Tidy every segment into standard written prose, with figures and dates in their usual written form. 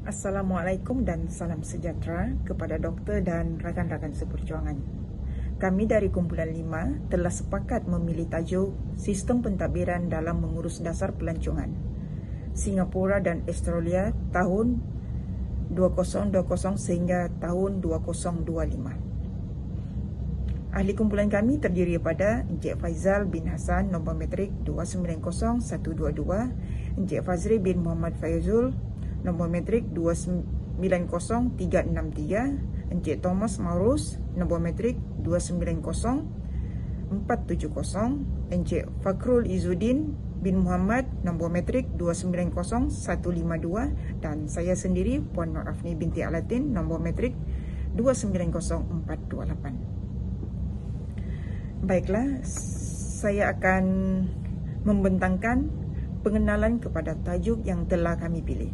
Assalamualaikum dan salam sejahtera kepada doktor dan rakan-rakan seperjuangan. Kami dari Kumpulan 5 telah sepakat memilih tajuk Sistem Pentadbiran dalam Mengurus Dasar Pelancongan Singapura dan Australia tahun 2020 sehingga tahun 2025. Ahli kumpulan kami terdiri daripada Encik Faizal bin Hassan, nombor metrik 290122, Encik Fazri bin Muhammad Faizul, nombor metrik 290363, Encik Thomas Maurus, nombor metrik 290470, Encik Fakrul Izzuddin bin Muhammad, nombor metrik 290152, dan saya sendiri Puan Nur Afni binti Alatin, nombor metrik 290428. Baiklah, saya akan membentangkan pengenalan kepada tajuk yang telah kami pilih.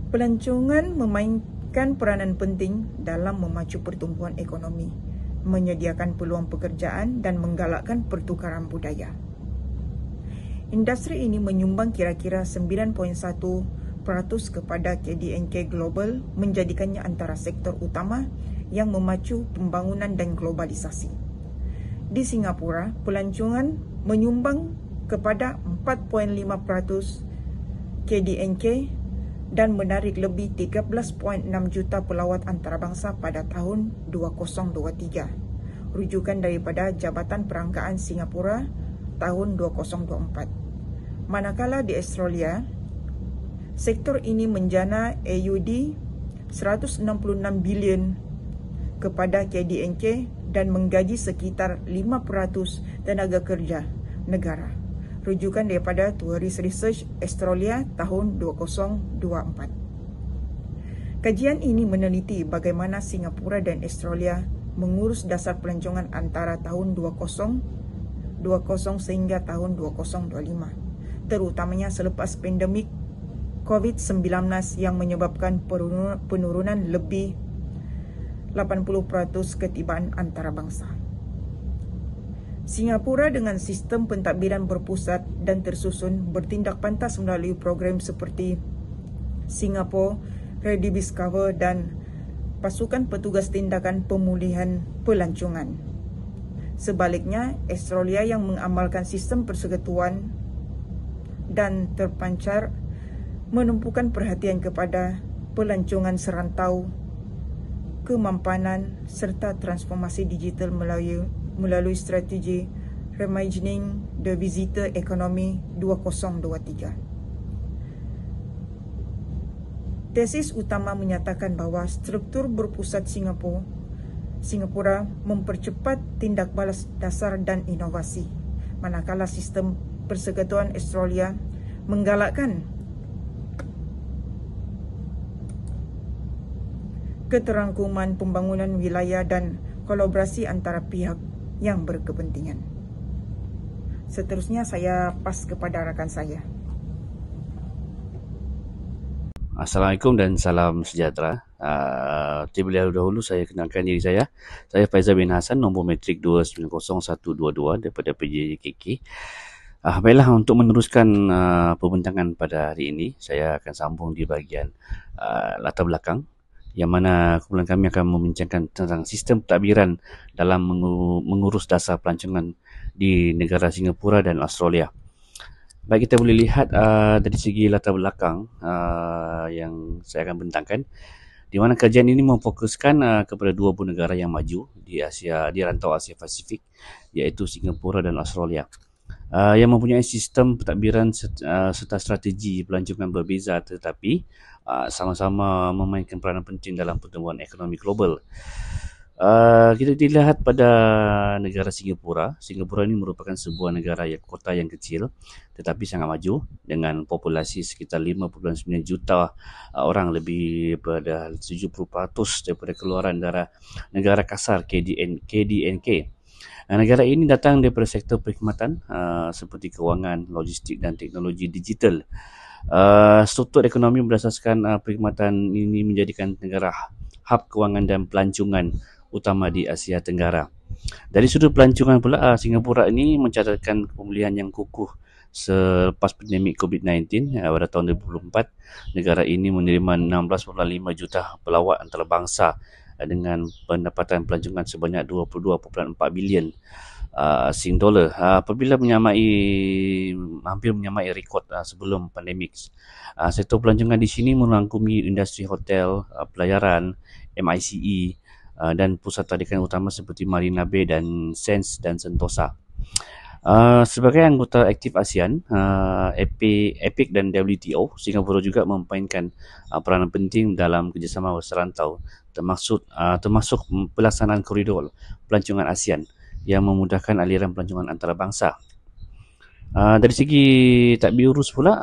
Pelancongan memainkan peranan penting dalam memacu pertumbuhan ekonomi, menyediakan peluang pekerjaan dan menggalakkan pertukaran budaya. Industri ini menyumbang kira-kira 9.1% kepada KDNK Global, menjadikannya antara sektor utama yang memacu pembangunan dan globalisasi. Di Singapura, pelancongan menyumbang kepada 4.5% KDNK dan menarik lebih 13.6 juta pelawat antarabangsa pada tahun 2023. Rujukan daripada Jabatan Perangkaan Singapura tahun 2024. Manakala di Australia, sektor ini menjana AUD 166 bilion kepada KDNK dan menggaji sekitar 5% tenaga kerja negara. Rujukan daripada Tourist Research Australia tahun 2024. Kajian ini meneliti bagaimana Singapura dan Australia mengurus dasar pelancongan antara tahun 2020 sehingga tahun 2025, terutamanya selepas pandemik COVID-19 yang menyebabkan penurunan lebih 80% ketibaan antarabangsa. Singapura dengan sistem pentadbiran berpusat dan tersusun bertindak pantas melalui program seperti Singapore Rediscover dan pasukan petugas tindakan pemulihan pelancongan. Sebaliknya, Australia yang mengamalkan sistem persekutuan dan terpancar menumpukan perhatian kepada pelancongan serantau, kemampanan serta transformasi digital melalui strategi Reimagining the Visitor Economy 2023. Tesis utama menyatakan bahawa struktur berpusat Singapura mempercepat tindak balas dasar dan inovasi, manakala sistem persekutuan Australia menggalakkan keterangkuman pembangunan wilayah dan kolaborasi antara pihak yang berkepentingan. Seterusnya saya pas kepada rakan saya. Assalamualaikum dan salam sejahtera. Terlebih dahulu saya kenalkan diri saya. Saya Faizal bin Hassan, nombor metrik 290122 daripada PJJKK. Baiklah, untuk meneruskan pembentangan pada hari ini, saya akan sambung di bahagian latar belakang, yang mana kumpulan kami akan membincangkan tentang sistem pentadbiran dalam mengurus dasar pelancongan di negara Singapura dan Australia. Baik, kita boleh lihat dari segi latar belakang yang saya akan bentangkan, di mana kajian ini memfokuskan kepada dua buah negara yang maju di rantau Asia Pasifik, iaitu Singapura dan Australia, yang mempunyai sistem pentadbiran serta strategi pelancongan berbeza, tetapi sama-sama memainkan peranan penting dalam pertumbuhan ekonomi global. Kita dilihat pada negara Singapura. Singapura ini merupakan sebuah negara kota yang kecil tetapi sangat maju, dengan populasi sekitar 5.9 juta orang, lebih pada 70% daripada keluaran negara kasar KDNK. Negara ini datang daripada sektor perkhidmatan seperti kewangan, logistik dan teknologi digital. Struktur ekonomi berdasarkan perkhidmatan ini menjadikan negara hub kewangan dan pelancongan utama di Asia Tenggara. Dari sudut pelancongan pula, Singapura ini mencatatkan pemulihan yang kukuh selepas pandemik COVID-19 pada tahun 2024. Negara ini menerima 16.5 juta pelawat antarabangsa dengan pendapatan pelancongan sebanyak 22.4 bilion Sing dollar, apabila hampir menyamai rekod sebelum pandemik. Sektor pelancongan di sini merangkumi industri hotel, pelayaran, MICE dan pusat tarikan utama seperti Marina Bay dan Sands dan Sentosa. Sebagai anggota aktif ASEAN, APEC dan WTO, Singapura juga memainkan peranan penting dalam kerjasama serantau, termasuk pelaksanaan koridor pelancongan ASEAN yang memudahkan aliran pelancongan antarabangsa. Dari segi tadbir urus pula,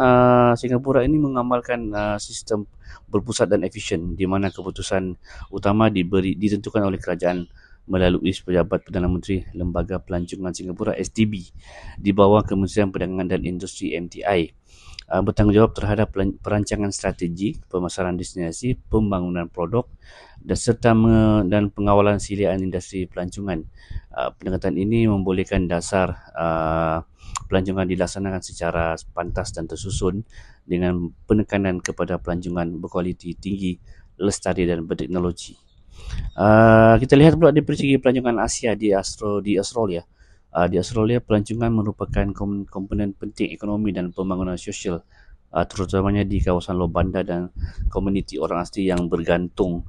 Singapura ini mengamalkan sistem berpusat dan efisien di mana keputusan utama ditentukan oleh kerajaan melalui Pejabat Perdana Menteri Lembaga Pelancongan Singapura STB di bawah Kementerian Perdagangan dan Industri MTI, bertanggungjawab terhadap perancangan strategi, pemasaran destinasi, pembangunan produk dan pengawalan silian industri pelancongan. Pendekatan ini membolehkan dasar pelancongan dilaksanakan secara pantas dan tersusun dengan penekanan kepada pelancongan berkualiti tinggi, lestari dan berteknologi. Kita lihat pula dari segi pelancongan Asia di Australia. Di Australia, pelancongan merupakan komponen penting ekonomi dan pembangunan sosial, terutamanya di kawasan Lower Bandar dan komuniti orang asli yang bergantung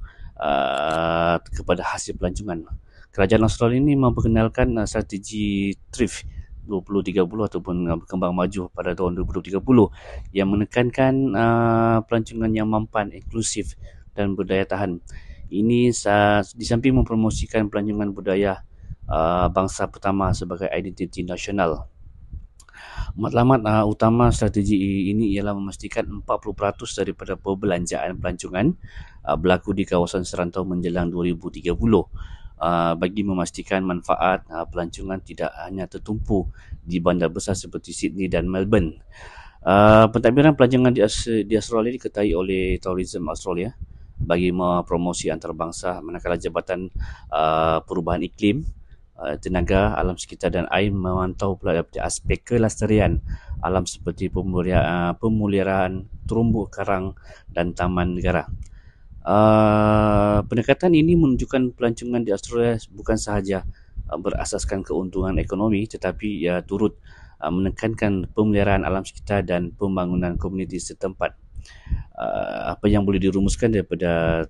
kepada hasil pelancongan. Kerajaan Australia ini memperkenalkan strategi TRIF 2030 ataupun berkembang maju pada tahun 2030 yang menekankan pelancongan yang mampan, inklusif dan berdaya tahan. Ini di samping mempromosikan pelancongan budaya bangsa pertama sebagai identiti nasional. Matlamat utama strategi ini ialah memastikan 40% daripada perbelanjaan pelancongan berlaku di kawasan serantau menjelang 2030 bagi memastikan manfaat pelancongan tidak hanya tertumpu di bandar besar seperti Sydney dan Melbourne. Pentadbiran pelancongan di Australia diketahui oleh Tourism Australia bagi mempromosi antarabangsa, manakala Jabatan Perubahan Iklim, Tenaga, Alam Sekitar dan Air memantau pula daripada aspek kelestarian alam seperti pemeliharaan terumbu karang dan taman negara. Pendekatan ini menunjukkan pelancongan di Australia bukan sahaja berasaskan keuntungan ekonomi tetapi ia turut menekankan pemeliharaan alam sekitar dan pembangunan komuniti setempat. Apa yang boleh dirumuskan daripada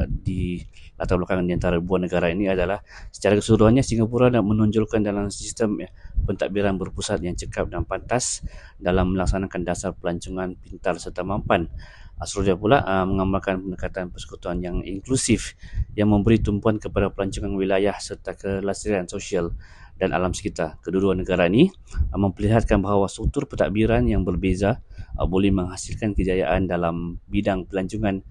di latar belakang di antara dua negara ini adalah secara keseluruhannya Singapura dah menonjolkan dalam sistem pentadbiran berpusat yang cekap dan pantas dalam melaksanakan dasar pelancongan pintar serta mampan. Australia pula mengamalkan pendekatan persekutuan yang inklusif yang memberi tumpuan kepada pelancongan wilayah serta kelestarian sosial dan alam sekitar. Kedua-dua negara ini memperlihatkan bahawa struktur pentadbiran yang berbeza boleh menghasilkan kejayaan dalam bidang pelancongan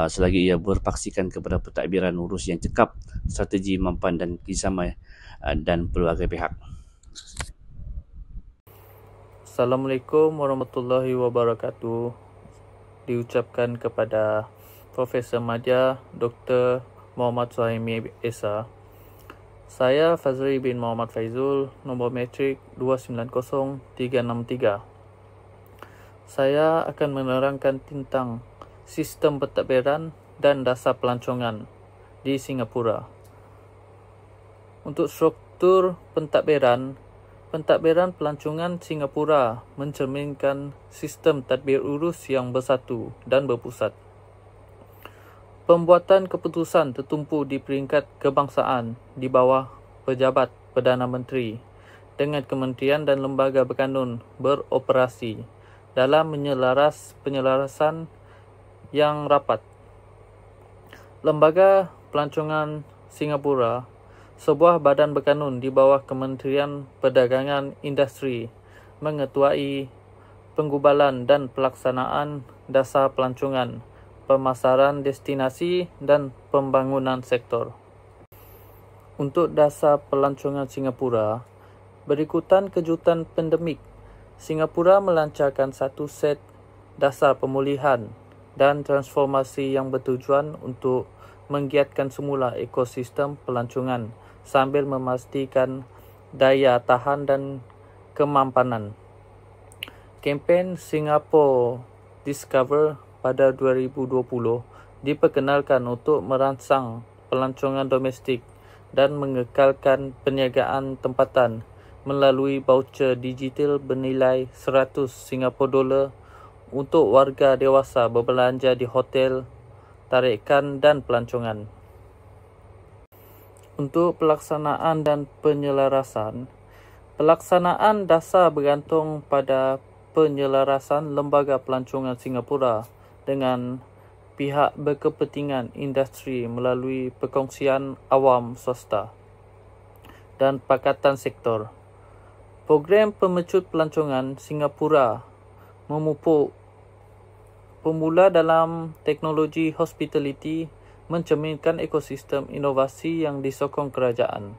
selagi ia berpaksikan kepada pentadbiran urus yang cekap, strategi mampan dan kerjasama dan pelbagai pihak. Assalamualaikum warahmatullahi wabarakatuh. Diucapkan kepada Profesor Madya Dr. Muhammad Suhaimi Esa. Saya Fazri bin Muhammad Faizul, nombor metrik 290363. Saya akan menerangkan tentang sistem pentadbiran dan dasar pelancongan di Singapura. Untuk struktur pentadbiran pelancongan Singapura mencerminkan sistem tadbir urus yang bersatu dan berpusat. Pembuatan keputusan tertumpu di peringkat kebangsaan di bawah Pejabat Perdana Menteri dengan kementerian dan lembaga berkanun beroperasi dalam penyelarasan yang rapat. Lembaga Pelancongan Singapura, sebuah badan berkanun di bawah Kementerian Perdagangan Industri, mengetuai penggubalan dan pelaksanaan dasar pelancongan, pemasaran destinasi dan pembangunan sektor. Untuk dasar pelancongan Singapura, berikutan kejutan pandemik, Singapura melancarkan satu set dasar pemulihan dan transformasi yang bertujuan untuk menggiatkan semula ekosistem pelancongan sambil memastikan daya tahan dan kemampanan. Kempen Singapore Discover pada 2020 diperkenalkan untuk merangsang pelancongan domestik dan mengekalkan perniagaan tempatan melalui voucher digital bernilai 100 Singapura dolar untuk warga dewasa berbelanja di hotel, tarikan dan pelancongan. Untuk pelaksanaan dan penyelarasan, pelaksanaan dasar bergantung pada penyelarasan Lembaga Pelancongan Singapura dengan pihak berkepentingan industri melalui perkongsian awam swasta dan pakatan sektor. Program Pemecut Pelancongan Singapura memupuk pemula dalam teknologi hospitality mencerminkan ekosistem inovasi yang disokong kerajaan.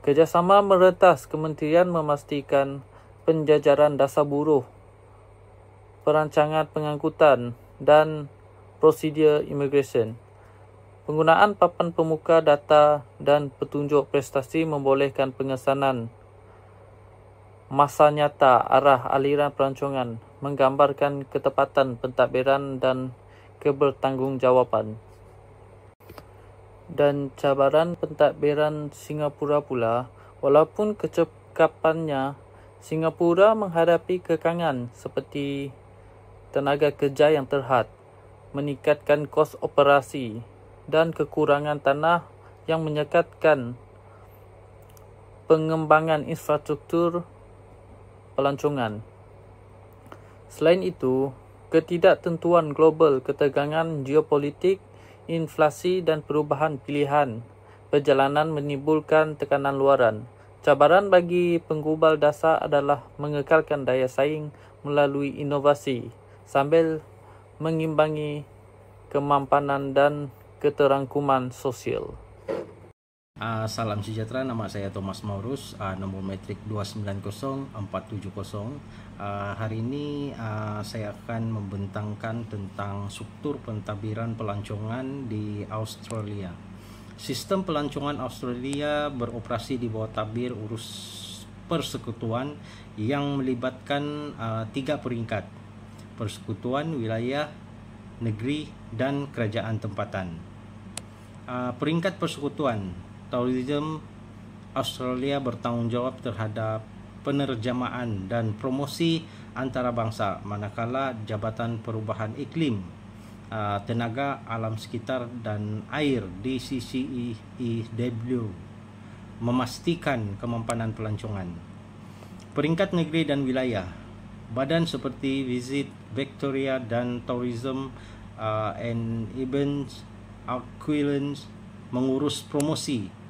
Kerjasama merentas kementerian memastikan penjajaran dasar buruh, perancangan pengangkutan dan prosedur imigresen. Penggunaan papan pemuka data dan petunjuk prestasi membolehkan pengesanan masa nyata arah aliran pelancongan, menggambarkan ketepatan pentadbiran dan kebertanggungjawaban. Dan cabaran pentadbiran Singapura pula, walaupun kecekapannya, Singapura menghadapi kekangan seperti tenaga kerja yang terhad, meningkatkan kos operasi dan kekurangan tanah yang menyekatkan pengembangan infrastruktur pelancongan. Selain itu, ketidaktentuan global, ketegangan geopolitik, inflasi dan perubahan pilihan perjalanan menimbulkan tekanan luaran. Cabaran bagi penggubal dasar adalah mengekalkan daya saing melalui inovasi sambil mengimbangi kemampanan dan keterangkuman sosial. Salam sejahtera, nama saya Thomas Maurus, nombor metrik 290470. Hari ini saya akan membentangkan tentang struktur pentadbiran pelancongan di Australia. Sistem pelancongan Australia beroperasi di bawah tadbir urus persekutuan yang melibatkan 3 peringkat: persekutuan, wilayah, negeri dan kerajaan tempatan. Peringkat persekutuan, Tourism Australia bertanggungjawab terhadap penerjamaan dan promosi antarabangsa, manakala Jabatan Perubahan Iklim, Tenaga Alam Sekitar dan Air DCCEW memastikan kemampanan pelancongan. Peringkat negeri dan wilayah, badan seperti Visit Victoria dan Tourism and Events Aquilance mengurus promosi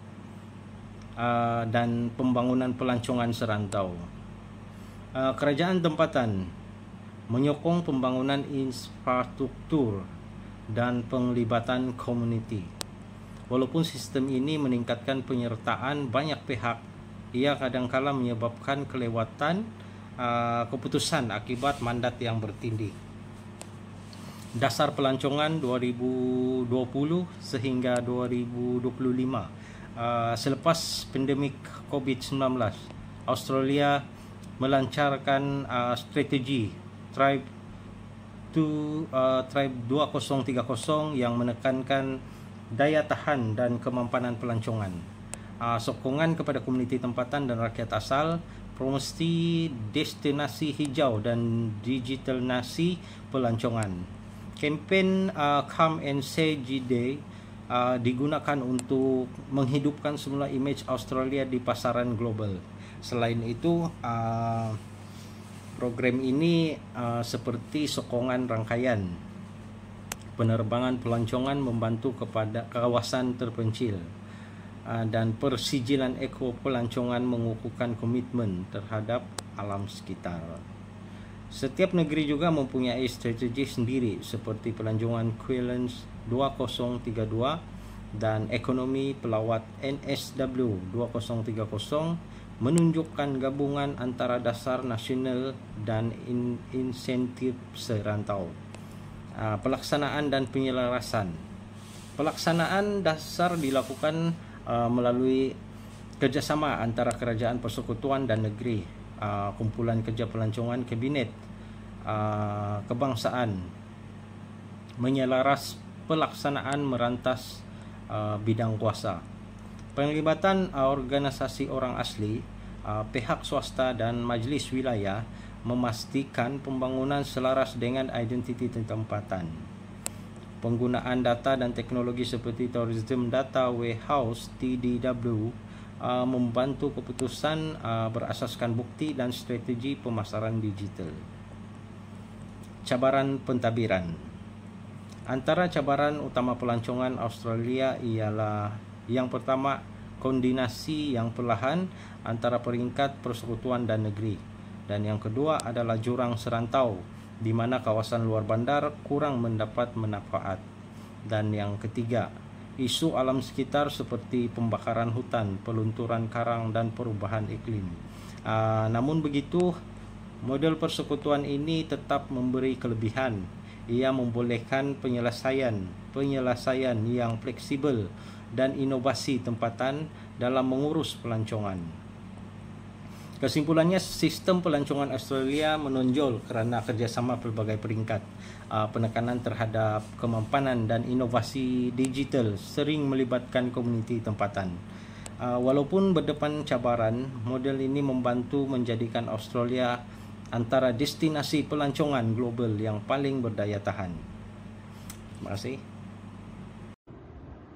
dan pembangunan pelancongan serantau. Kerajaan tempatan menyokong pembangunan infrastruktur dan penglibatan komuniti. Walaupun sistem ini meningkatkan penyertaan banyak pihak, ia kadangkala menyebabkan kelewatan keputusan akibat mandat yang bertindih. Dasar pelancongan 2020 sehingga 2025. Selepas pandemik COVID-19, Australia melancarkan strategi Tribe 2030 yang menekankan daya tahan dan kemampanan pelancongan, sokongan kepada komuniti tempatan dan rakyat asal, promosi destinasi hijau dan digitalisasi pelancongan. Kempen Come and Say Day digunakan untuk menghidupkan semula imej Australia di pasaran global. Selain itu, program ini seperti sokongan rangkaian penerbangan pelancongan membantu kepada kawasan terpencil, dan persijilan eko pelancongan mengukuhkan komitmen terhadap alam sekitar. Setiap negeri juga mempunyai strategi sendiri seperti pelancongan Quilens 2032 dan ekonomi pelawat NSW 2030 menunjukkan gabungan antara dasar nasional dan insentif serantau. Pelaksanaan dan penyelarasan. Pelaksanaan dasar dilakukan melalui kerjasama antara kerajaan persekutuan dan negeri, kumpulan kerja pelancongan kabinet kebangsaan, menyelaras pelaksanaan merantas bidang kuasa. Penglibatan organisasi orang asli, pihak swasta dan majlis wilayah memastikan pembangunan selaras dengan identiti tempatan. Penggunaan data dan teknologi seperti Tourism Data Warehouse (TDW) membantu keputusan berasaskan bukti dan strategi pemasaran digital. Cabaran pentadbiran. Antara cabaran utama pelancongan Australia ialah yang pertama, koordinasi yang perlahan antara peringkat persekutuan dan negeri, dan yang kedua adalah jurang serantau di mana kawasan luar bandar kurang mendapat manfaat, dan yang ketiga, isu alam sekitar seperti pembakaran hutan, pelunturan karang dan perubahan iklim. Namun begitu, model persekutuan ini tetap memberi kelebihan. Ia membolehkan penyelesaian yang fleksibel dan inovasi tempatan dalam mengurus pelancongan. Kesimpulannya, sistem pelancongan Australia menonjol kerana kerjasama pelbagai peringkat. Penekanan terhadap kemampanan dan inovasi digital sering melibatkan komuniti tempatan. Walaupun berdepan cabaran, model ini membantu menjadikan Australia antara destinasi pelancongan global yang paling berdaya tahan. Terima kasih.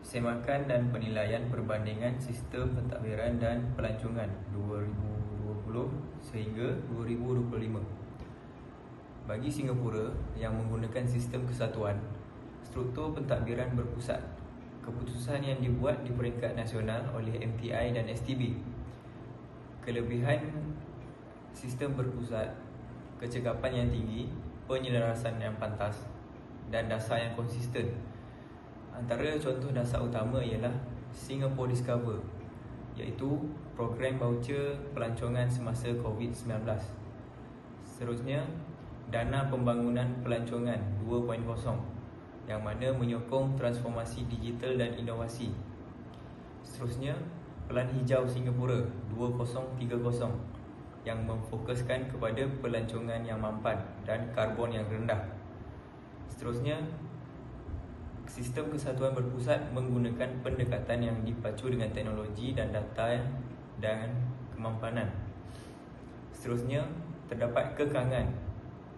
Semakan dan penilaian perbandingan sistem pentadbiran dan pelancongan 2020 sehingga 2025. Bagi Singapura yang menggunakan sistem kesatuan, struktur pentadbiran berpusat, keputusan yang dibuat di peringkat nasional oleh MTI dan STB. Kelebihan sistem berpusat, kecekapan yang tinggi, penyelarasan yang pantas dan dasar yang konsisten. Antara contoh dasar utama ialah Singapore Discover, iaitu program voucher pelancongan semasa COVID-19. Seterusnya, Dana Pembangunan Pelancongan 2.0 yang mana menyokong transformasi digital dan inovasi. Seterusnya, Pelan Hijau Singapura 2030 yang memfokuskan kepada pelancongan yang mampan dan karbon yang rendah. Seterusnya, sistem kesatuan berpusat menggunakan pendekatan yang dipacu dengan teknologi dan data dan kemampanan. Seterusnya, terdapat kekangan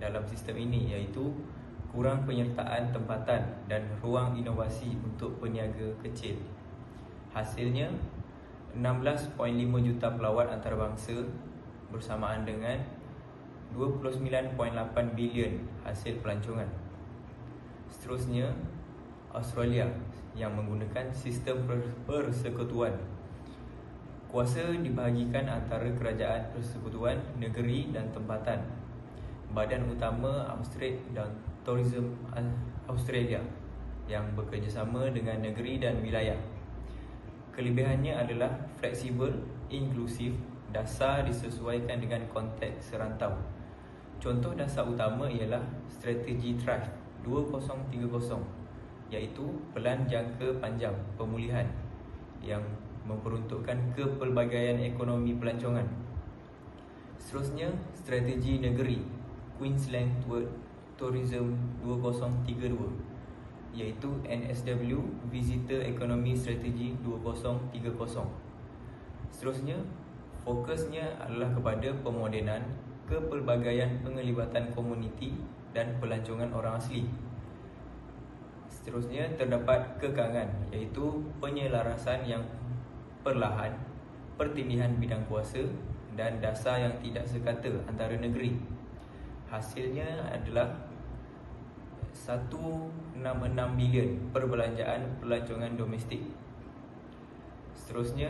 dalam sistem ini, iaitu kurang penyertaan tempatan dan ruang inovasi untuk peniaga kecil. Hasilnya, 16.5 juta pelawat antarabangsa bersamaan dengan 29.8 bilion hasil pelancongan. Seterusnya, Australia yang menggunakan sistem persekutuan. Kuasa dibahagikan antara kerajaan persekutuan, negeri dan tempatan. Badan Utama Australia dan Tourism Australia yang bekerjasama dengan negeri dan wilayah. Kelebihannya adalah fleksibel, inklusif, dasar disesuaikan dengan konteks serantau. Contoh dasar utama ialah strategi Thrive 2030, iaitu pelan jangka panjang pemulihan yang memperuntukkan kepelbagaian ekonomi pelancongan. Seterusnya, strategi negeri Queensland Tourism 2032, iaitu NSW Visitor Economy Strategy 2030. Seterusnya, fokusnya adalah kepada pemodenan, kepelbagaian penglibatan komuniti dan pelancongan orang asli. Seterusnya, terdapat kekangan, iaitu penyelarasan yang perlahan, pertindihan bidang kuasa dan dasar yang tidak sekata antara negeri. Hasilnya adalah 166 bilion perbelanjaan pelancongan domestik. Seterusnya,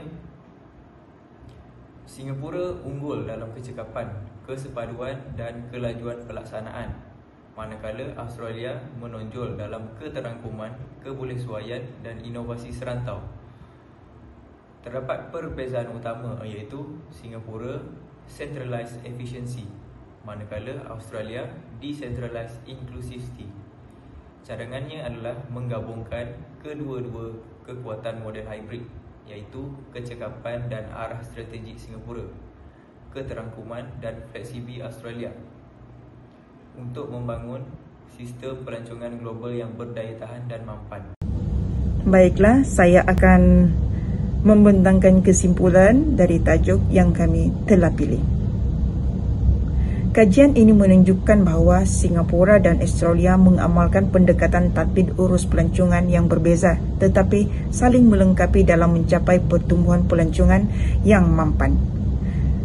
Singapura unggul dalam kecekapan, kesepaduan dan kelajuan pelaksanaan, manakala Australia menonjol dalam keterangkuman, kebolehsuaian dan inovasi serantau. Terdapat perbezaan utama, iaitu Singapura centralized efficiency, manakala Australia decentralized inclusivity. Cadangannya adalah menggabungkan kedua-dua kekuatan model hybrid, iaitu kecekapan dan arah strategik Singapura, keterangkuman dan fleksibi Australia, untuk membangun sistem pelancongan global yang berdaya tahan dan mampan. Baiklah, saya akan membentangkan kesimpulan dari tajuk yang kami telah pilih. Kajian ini menunjukkan bahawa Singapura dan Australia mengamalkan pendekatan tadbir urus pelancongan yang berbeza tetapi saling melengkapi dalam mencapai pertumbuhan pelancongan yang mampan.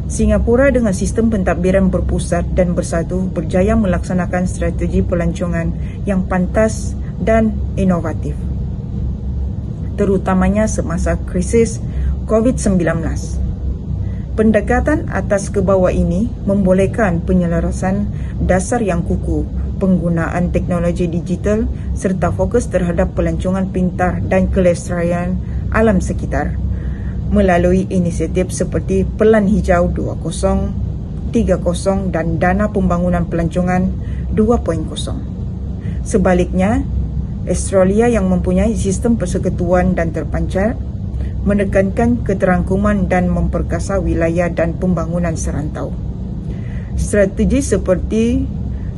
Singapura dengan sistem pentadbiran berpusat dan bersatu berjaya melaksanakan strategi pelancongan yang pantas dan inovatif, terutamanya semasa krisis COVID-19. Pendekatan atas ke bawah ini membolehkan penyelarasan dasar yang kukuh, penggunaan teknologi digital serta fokus terhadap pelancongan pintar dan kelestarian alam sekitar melalui inisiatif seperti Pelan Hijau 2030 dan Dana Pembangunan Pelancongan 2.0. Sebaliknya, Australia yang mempunyai sistem persekutuan dan terpancar menekankan keterangkuman dan memperkasa wilayah dan pembangunan serantau. Strategi seperti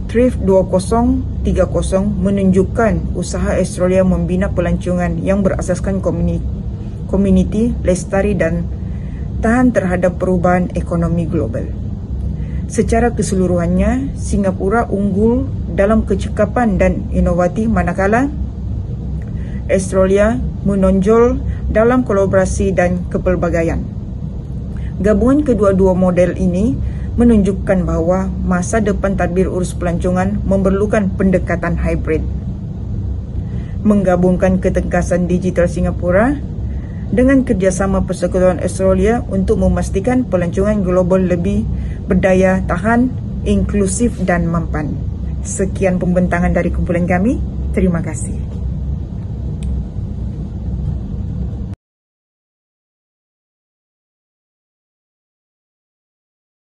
Thrift 2030 menunjukkan usaha Australia membina pelancongan yang berasaskan komuniti lestari dan tahan terhadap perubahan ekonomi global. Secara keseluruhannya, Singapura unggul dalam kecekapan dan inovatif manakala Australia menonjol dalam kolaborasi dan kepelbagaian. Gabungan kedua-dua model ini menunjukkan bahawa masa depan tadbir urus pelancongan memerlukan pendekatan hybrid. Menggabungkan ketengkasan digital Singapura dengan kerjasama persekutuan Australia untuk memastikan pelancongan global lebih berdaya tahan, inklusif dan mampan. Sekian pembentangan dari kumpulan kami. Terima kasih.